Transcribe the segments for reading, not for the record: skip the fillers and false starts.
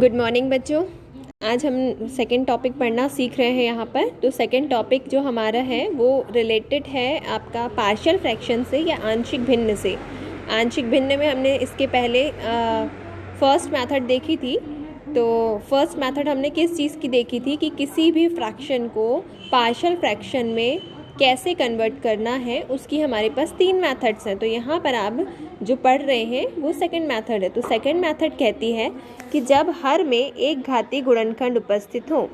Good morning बच्चों। आज हम सेकंड टॉपिक पढ़ना सीख रहे हैं यहाँ पर। तो सेकंड टॉपिक जो हमारा है वो रिलेटेड है आपका पार्शियल फ्रैक्शन से या आंशिक भिन्न से। आंशिक भिन्न में हमने इसके पहले फर्स्ट मेथड देखी थी। तो फर्स्ट मेथड हमने किस चीज़ की देखी थी कि किसी भी फ्रैक्शन को पार्शियल फ्रैक्शन में कैसे कन्वर्ट करना है, उसकी हमारे पास 3 मेथड्स हैं। तो यहाँ पर आप जो पढ़ रहे हैं वो सेकंड मेथड है। तो सेकंड मेथड कहती है कि जब हर में एक घातीय गुणनखंड उपस्थित हो,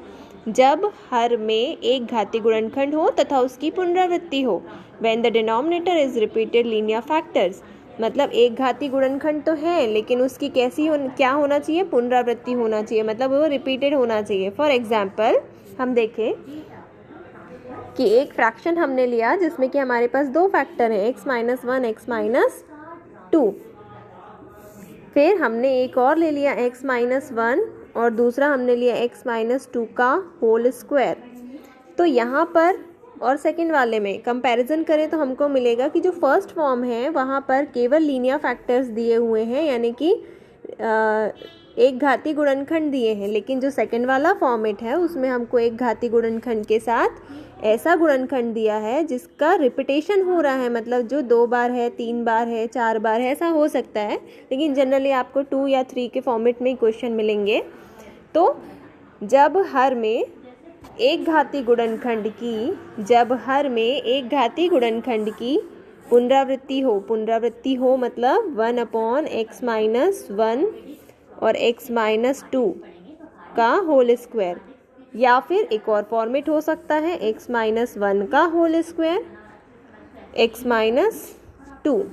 जब हर में एक घातीय गुणनखंड हो तथा उसकी पुनरावृत्ति हो, when the denominator is repeated linear factors. मतलब एक घातीय गुणनखंड तो है लेकिन उसकी क्या होना चाहिए, पुनरावृत्ति होना चाहिए, मतलब वो रिपीटेड होना चाहिए। फॉर एग्जाम्पल हम देखें कि एक फ्रैक्शन हमने लिया जिसमें कि हमारे पास 2 फैक्टर हैं, x-1 x-2। फिर हमने एक और ले लिया x-1 और दूसरा हमने लिया x-2 का होल स्क्वायर। तो यहाँ पर और सेकंड वाले में कंपैरिजन करें तो हमको मिलेगा कि जो फर्स्ट फॉर्म है वहाँ पर केवल लीनियर फैक्टर्स दिए हुए हैं, यानी कि एक घातीय गुणनखंड दिए हैं। लेकिन जो सेकंड वाला फॉर्मेट है उसमें हमको एक घातीय गुणनखंड के साथ ऐसा गुणनखंड दिया है जिसका रिपीटेशन हो रहा है, मतलब जो 2 बार है, 3 बार है, 4 बार है, ऐसा हो सकता है। लेकिन जनरली आपको 2 या 3 के फॉर्मेट में ही क्वेश्चन मिलेंगे। तो जब हर में एक घातीय गुणनखंड की पुनरावृत्ति हो मतलब 1/x-1 और x-2 का होल स्क्वायर, या फिर एक और फॉर्मेट हो सकता है x-1 का होल स्क्वायर x-2।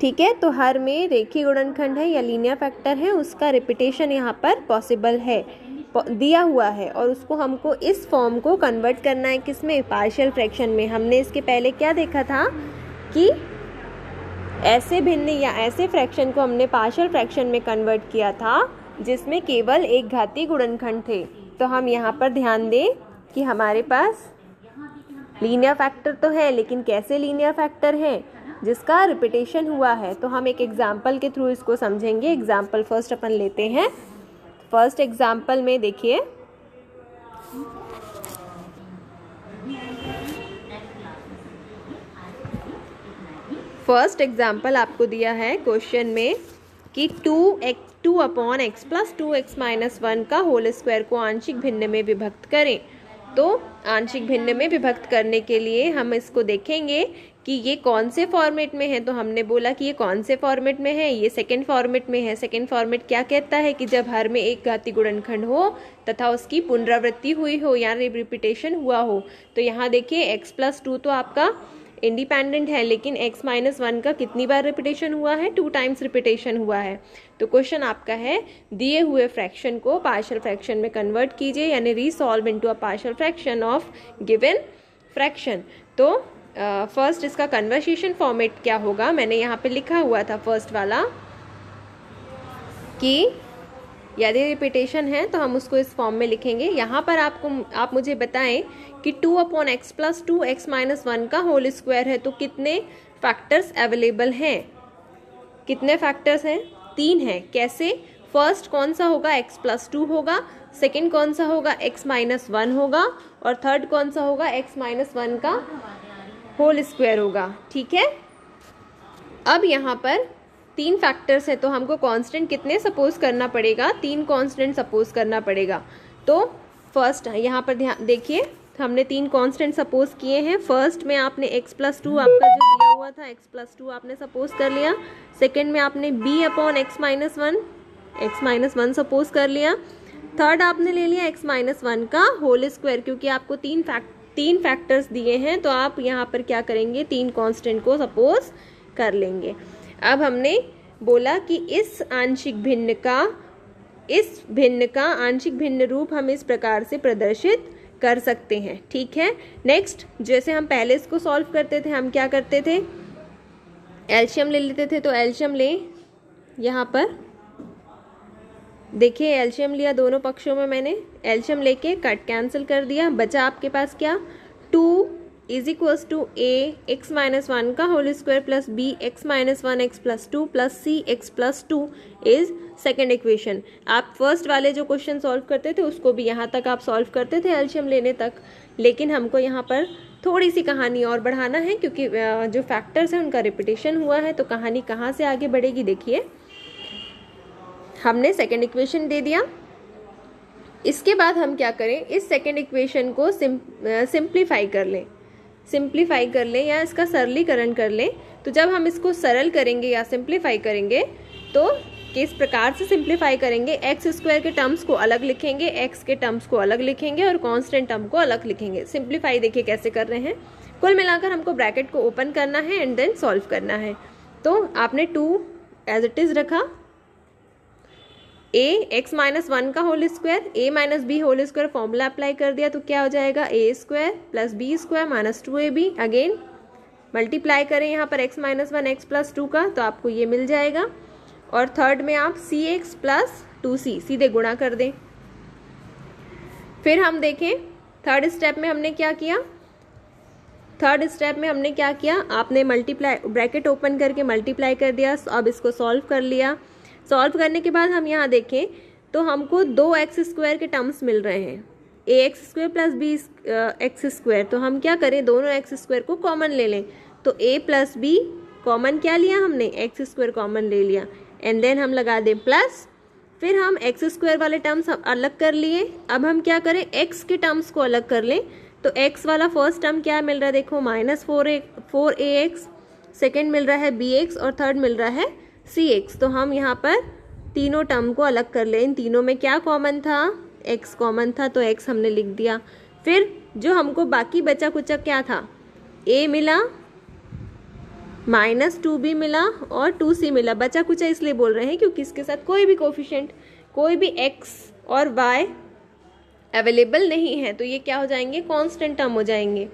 ठीक है, तो हर में रेखीय गुणनखंड है या लीनियर फैक्टर है, उसका रिपीटेशन यहाँ पर पॉसिबल है, दिया हुआ है, और उसको हमको इस फॉर्म को कन्वर्ट करना है किसमें, पार्शियल फ्रैक्शन में। हमने इसके पहले क्या देखा था कि ऐसे भिन्न या ऐसे फ्रैक्शन को हमने पार्शियल फ्रैक्शन में कन्वर्ट किया था जिसमें केवल एक घातीय गुणनखंड थे। तो हम यहाँ पर ध्यान दें कि हमारे पास लीनियर फैक्टर तो है, लेकिन कैसे लीनियर फैक्टर है, जिसका रिपीटेशन हुआ है। तो हम एक एग्जाम्पल के थ्रू इसको समझेंगे। एग्जाम्पल फर्स्ट अपन लेते हैं। फर्स्ट एग्जाम्पल में देखिए, फर्स्ट एग्जाम्पल आपको दिया है क्वेश्चन में कि 2/x+2x-1 का होल स्क्वायर को आंशिक भिन्न में विभक्त करें। तो आंशिक भिन्न में विभक्त करने के लिए हम इसको देखेंगे कि ये कौन से फॉर्मेट में है। तो हमने बोला कि ये कौन से फॉर्मेट में है, ये सेकंड फॉर्मेट में है। सेकंड फॉर्मेट क्या कहता है कि जब हर में एक घातीय गुणनखंड हो तथा उसकी पुनरावृत्ति हुई हो यानी रिपीटेशन हुआ हो। तो यहाँ देखिए x+2 तो आपका इंडिपेंडेंट है, लेकिन x-1 का कितनी बार रिपीटेशन हुआ है, 2 टाइम्स रिपीटेशन हुआ है। तो क्वेश्चन आपका है दिए हुए फ्रैक्शन को पार्शियल फ्रैक्शन में कन्वर्ट कीजिए, यानी resolve into a partial fraction of given fraction. तो फर्स्ट इसका कन्वर्सेशन फॉर्मेट क्या होगा, मैंने यहाँ पे लिखा हुआ था फर्स्ट वाला कि यदि रिपीटेशन है तो हम उसको इस फॉर्म में लिखेंगे। यहाँ पर आप मुझे बताएं कि 2/x+2 x-1 का होल स्क्वायर है, तो कितने फैक्टर्स अवेलेबल हैं, कितने फैक्टर्स हैं, 3 हैं। कैसे, फर्स्ट कौन सा होगा, x+2 होगा, सेकंड कौन सा होगा, x-1 होगा, और थर्ड कौन सा होगा, x-1 का होल स्क्वायर होगा। ठीक है, अब यहाँ पर 3 फैक्टर्स है तो हमको कांस्टेंट कितने सपोज करना पड़ेगा, 3 कांस्टेंट सपोज करना पड़ेगा। तो फर्स्ट यहाँ पर ध्यान देखिए, हमने 3 कांस्टेंट सपोज किए हैं। फर्स्ट में आपने x+2 आपका जो दिया हुआ था x+2 आपने सपोज कर लिया। सेकंड में आपने x-1 सपोज कर लिया। थर्ड आपने ले लिया x-1 का होल स्क्वायर, क्योंकि आपको 3 फैक्टर्स दिए हैं तो आप यहाँ पर क्या करेंगे, 3 कांस्टेंट को सपोज कर लेंगे। अब हमने बोला कि इस भिन्न का आंशिक भिन्न रूप हम इस प्रकार से प्रदर्शित कर सकते हैं। ठीक है, नेक्स्ट जैसे हम पहले इसको सॉल्व करते थे, हम क्या करते थे, एलसीएम ले लेते थे। तो एलसीएम ले, यहाँ पर देखिए एलसीएम लिया दोनों पक्षों में, मैंने एलसीएम लेके कट कैंसिल कर दिया, बचा आपके पास क्या, 2 is equals to A X minus one का whole square plus B X minus one X plus two plus C X plus two is second equation. आप फर्स्ट वाले जो क्वेश्चन सॉल्व करते थे उसको भी यहाँ तक आप सॉल्व करते थे एलसीएम लेने तक, लेकिन हमको यहाँ पर थोड़ी सी कहानी और बढ़ाना है क्योंकि जो फैक्टर्स हैं उनका रिपीटेशन हुआ है, तो कहानी कहाँ से आगे बढ़ेगी देखिए। हमने सेकेंड इक्वेशन दे दिया, इसके बाद हम क्या करें, इस सेकेंड इक्वेशन को सिंप्लीफाई कर लें या इसका सरलीकरण कर लें। तो जब हम इसको सरल करेंगे या सिंप्लीफाई करेंगे तो किस प्रकार से सिंप्लीफाई करेंगे, एक्स स्क्वायर के टर्म्स को अलग लिखेंगे, एक्स के टर्म्स को अलग लिखेंगे और कांस्टेंट टर्म को अलग लिखेंगे। सिंप्लीफाई देखिए कैसे कर रहे हैं। कुल मिलाकर हमको ब्रैकेट को ओपन करना है एंड देन सॉल्व करना है। तो आपने 2 एज इट इज रखा, ए एक्स माइनस वन का whole square A minus B whole square formula apply कर दिया तो क्या हो जाएगा, A square plus B square minus 2ab। Again multiply करें यहाँ पर X minus one X plus two का तो आपको ये मिल जाएगा। और थर्ड में आप सी एक्स प्लस 2c सीधे गुणा कर दें। फिर हम देखें थर्ड स्टेप में हमने क्या किया, आपने मल्टीप्लाई ब्रैकेट ओपन करके मल्टीप्लाई कर दिया। अब इसको सॉल्व कर लिया। सॉल्व करने के बाद हम यहाँ देखें तो हमको 2x स्क्वायर के टर्म्स मिल रहे हैं, A X square plus B X square. तो हम क्या करें, दोनों एक्स स्क्वायर को कॉमन ले लें। तो a प्लस बी कॉमन क्या लिया हमने, एक्स स्क्वायर कॉमन ले लिया एंड देन हम लगा दें प्लस। फिर हम एक्स स्क्वायर वाले टर्म्स अलग कर लिए। अब हम क्या करें, एक्स के टर्म्स को अलग कर लें। तो एक्स वाला फर्स्ट टर्म क्या मिल रहा है, देखो माइनस 4ax, सेकेंड मिल रहा है bx और थर्ड मिल रहा है cx। तो हम यहाँ पर तीनों टर्म को अलग कर लें। इन तीनों में क्या कॉमन था, x कॉमन था तो x हमने लिख दिया। फिर जो हमको बाकी बचा कुचा क्या था, a मिला, माइनस 2b मिला और 2c मिला। बचा कुचा इसलिए बोल रहे हैं क्योंकि इसके साथ कोई भी कोफिशिएंट, कोई भी x और y अवेलेबल नहीं है, तो ये क्या हो जाएंगे, कांस्टेंट टर्म हो जाएंगे।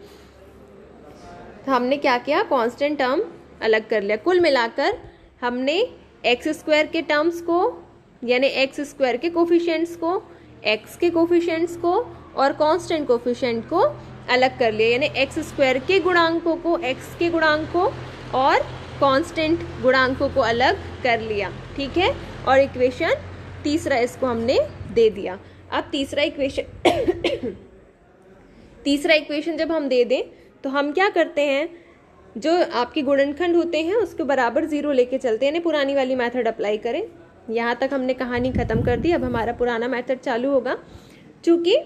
तो हमने क्या किया, कांस्टेंट टर्म अलग कर लिया। कुल मिलाकर हमने एक्स स्क्वायर के टर्म्स को यानी एक्स स्क्वायर के कोफिशिएंट्स को, एक्स के कोफिशिएंट्स को और कांस्टेंट कोफिशिएंट को अलग कर लिया। यानी एक्स स्क्वायर के गुणांकों को, एक्स के गुणांक को और कांस्टेंट गुणांकों को अलग कर लिया, ठीक है। और इक्वेशन तीसरा इसको हमने दे दिया। अब तीसरा इक्वेशन जब हम दे दें तो हम क्या करते हैं, जो आपके गुणनखंड होते हैं उसको बराबर 0 लेके चलते हैं, यानी पुरानी वाली मेथड अप्लाई करें। यहाँ तक हमने कहानी खत्म कर दी। अब हमारा पुराना मेथड चालू होगा। चूंकि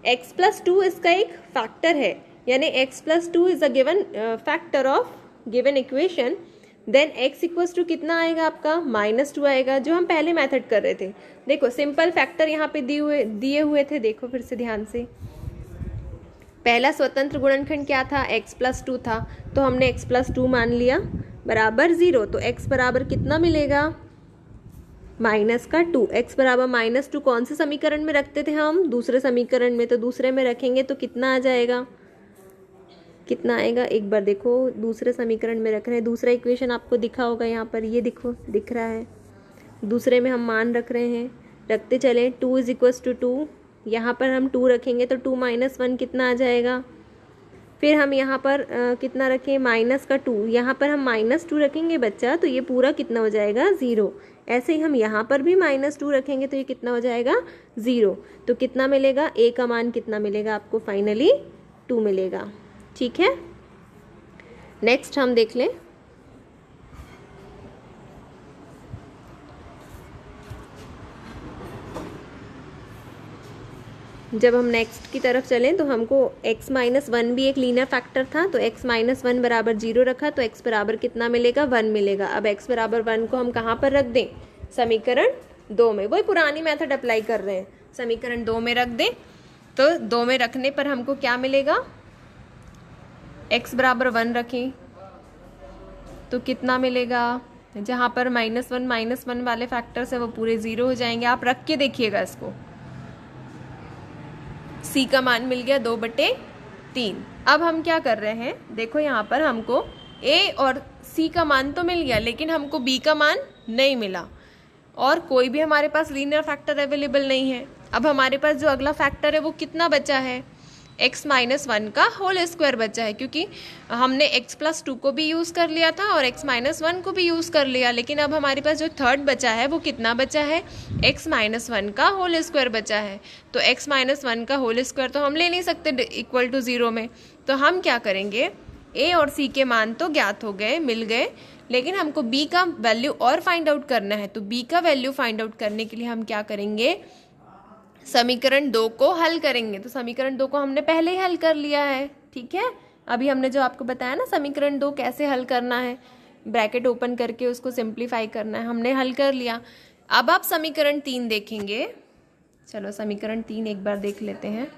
x प्लस 2 इसका एक फैक्टर है, यानी x plus 2 is a given factor of given equation, then x equals to कितना आएगा आपका, -2 आएगा, जो हम पहले मेथड कर रहे थे। देखो सिंपल फैक्टर यहाँ पे दिए हुए थे, देखो फिर से ध्यान से। पहला स्वतंत्र गुणनखंड क्या था, x प्लस 2 था, तो हमने x प्लस 2 मान लिया बराबर 0। तो x बराबर कितना मिलेगा, -2। x बराबर -2 कौन से समीकरण में रखते थे हम, दूसरे समीकरण में। तो दूसरे में रखेंगे तो कितना आ जाएगा, कितना आएगा, एक बार देखो, दूसरे समीकरण में रख रहे हैं। दूसरा इक्वेशन आपको दिखा होगा यहाँ पर, ये देखो दिख रहा है। दूसरे में हम मान रख रहे हैं, रखते चले। 2 इज इक्वल्स टू 2, यहाँ पर हम 2 रखेंगे तो 2 - 1 कितना आ जाएगा। फिर हम यहाँ पर कितना रखें, -2, यहाँ पर हम -2 रखेंगे बच्चा, तो ये पूरा कितना हो जाएगा, 0। ऐसे ही हम यहाँ पर भी -2 रखेंगे तो ये कितना हो जाएगा, 0। तो कितना मिलेगा, a का मान कितना मिलेगा आपको, फाइनली 2 मिलेगा, ठीक है। नेक्स्ट हम देख लें। जब हम नेक्स्ट की तरफ चलें तो हमको x - 1 भी एक लीनियर फैक्टर था, तो x - 1 बराबर 0 रखा तो x बराबर कितना मिलेगा, 1 मिलेगा। अब x बराबर 1 को हम कहाँ पर रख दें, समीकरण 2 में। वही पुरानी मेथड अप्लाई कर रहे हैं, समीकरण 2 में रख दें। तो 2 में रखने पर हमको क्या मिलेगा, x बराबर 1 रखें तो कितना मिलेगा, जहाँ पर -1 वाले फैक्टर्स है वो पूरे 0 हो जाएंगे। आप रख के देखिएगा इसको। c का मान मिल गया 2/3। अब हम क्या कर रहे हैं, देखो यहाँ पर हमको a और c का मान तो मिल गया, लेकिन हमको b का मान नहीं मिला और कोई भी हमारे पास लीनियर फैक्टर अवेलेबल नहीं है। अब हमारे पास जो अगला फैक्टर है वो कितना बचा है, x माइनस 1 का होल स्क्वायर बचा है, क्योंकि हमने x प्लस 2 को भी यूज़ कर लिया था और x माइनस 1 को भी यूज़ कर लिया, लेकिन अब हमारे पास जो थर्ड बचा है वो कितना बचा है, x माइनस 1 का होल स्क्वायर बचा है। तो x माइनस 1 का होल स्क्वायर तो हम ले नहीं सकते इक्वल टू 0 में, तो हम क्या करेंगे, a और c के मान तो ज्ञात हो गए, मिल गए, लेकिन हमको b का वैल्यू और फाइंड आउट करना है। तो b का वैल्यू फाइंड आउट करने के लिए हम क्या करेंगे, समीकरण 2 को हल करेंगे। तो समीकरण 2 को हमने पहले ही हल कर लिया है, ठीक है। अभी हमने जो आपको बताया ना समीकरण 2 कैसे हल करना है, ब्रैकेट ओपन करके उसको सिंप्लीफाई करना है, हमने हल कर लिया। अब आप समीकरण 3 देखेंगे। चलो समीकरण 3 एक बार देख लेते हैं।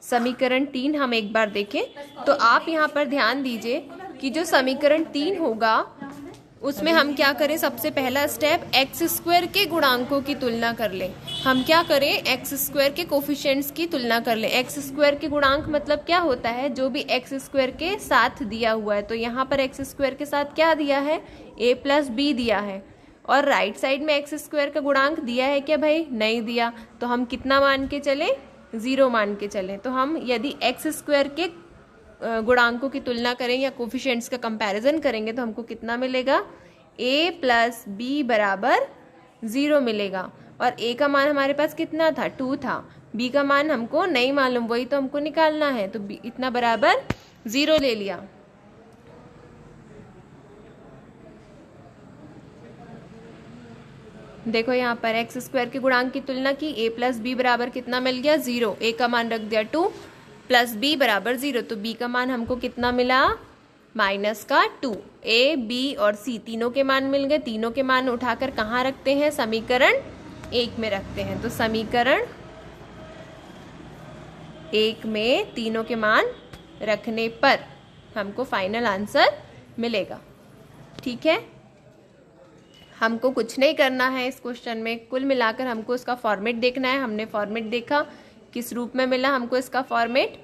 समीकरण 3 हम एक बार देखें तो आप यहाँ पर ध्यान दीजिए कि जो समीकरण 3 होगा उसमें हम क्या करें, सबसे पहला स्टेप एक्स स्क्वायर के गुणांकों की तुलना कर लें। हम क्या करें, एक्स स्क्वायर के कोफिशिएंट्स की तुलना कर लें। एक्स स्क्वायर के गुणांक मतलब क्या होता है, जो भी एक्स स्क्वायर के साथ दिया हुआ है। तो यहाँ पर एक्स स्क्वायर के साथ क्या दिया है, a प्लस बी दिया है, और राइट साइड में एक्स स्क्वायर का गुणांक दिया है क्या भाई, नहीं दिया। तो हम कितना मान के चले, 0 मान के चलें। तो हम यदि एक्स स्क्वायर के गुणांकों की तुलना करें या कोफिशिएंट्स का कंपैरिजन करेंगे तो हमको कितना मिलेगा, a प्लस बी बराबर 0 मिलेगा। और a का मान हमारे पास कितना था, 2 था। b का मान हमको नहीं मालूम, वही तो हमको निकालना है। तो b इतना बराबर 0 ले लिया। देखो यहाँ पर एक्स स्क्वायर के गुणांक की तुलना की, a प्लस बी बराबर कितना मिल गया, 0। a का मान रख दिया 2 प्लस b बराबर 0। तो b का मान हमको कितना मिला, माइनस का 2। a, b और c तीनों के मान मिल गए। तीनों के मान उठाकर कहाँ रखते हैं, समीकरण 1 में रखते हैं। तो समीकरण 1 में तीनों के मान रखने पर हमको फाइनल आंसर मिलेगा, ठीक है। हमको कुछ नहीं करना है इस क्वेश्चन में, कुल मिलाकर हमको इसका फॉर्मेट देखना है। हमने फॉर्मेट देखा, किस रूप में मिला हमको इसका फॉर्मेट,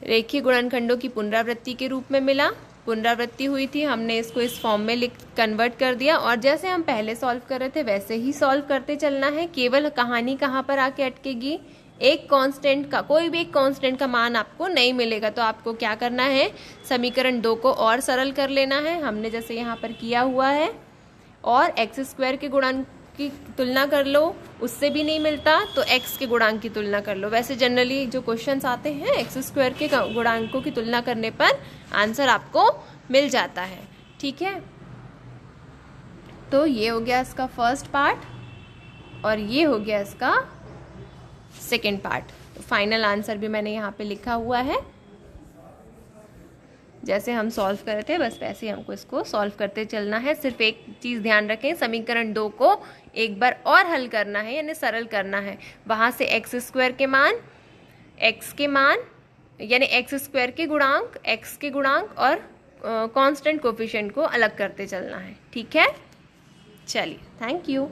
रेखीय गुणनखंडों की पुनरावृत्ति के रूप में मिला। पुनरावृत्ति हुई थी, हमने इसको इस फॉर्म में कन्वर्ट कर दिया, और जैसे हम पहले सॉल्व कर रहे थे वैसे ही सॉल्व करते चलना है। केवल कहानी कहाँ पर आके अटकेगी, एक कांस्टेंट का, कोई भी एक कांस्टेंट का मान आपको नहीं मिलेगा। तो आपको क्या करना है, समीकरण 2 को और सरल कर लेना है, हमने जैसे यहाँ पर किया हुआ है। और एक्स स्क्वायर के गुणांक की तुलना कर लो, उससे भी नहीं मिलता तो x के गुणांक की तुलना कर लो। वैसे जनरली जो क्वेश्चंस आते हैं एक्स स्क्वायर के गुणांकों की तुलना करने पर आंसर आपको मिल जाता है, ठीक है। तो ये हो गया इसका फर्स्ट पार्ट और ये हो गया इसका सेकेंड पार्ट। फाइनल आंसर भी मैंने यहाँ पे लिखा हुआ है, जैसे हम सॉल्व कर रहे थे बस वैसे ही हमको इसको सॉल्व करते चलना है। सिर्फ एक चीज़ ध्यान रखें, समीकरण 2 को एक बार और हल करना है, यानी सरल करना है। वहाँ से एक्स स्क्वायर के मान, एक्स के मान यानी एक्स स्क्वायर के गुणांक, एक्स के गुणांक और कांस्टेंट कोफिशिएंट को अलग करते चलना है, ठीक है। चलिए, थैंक यू।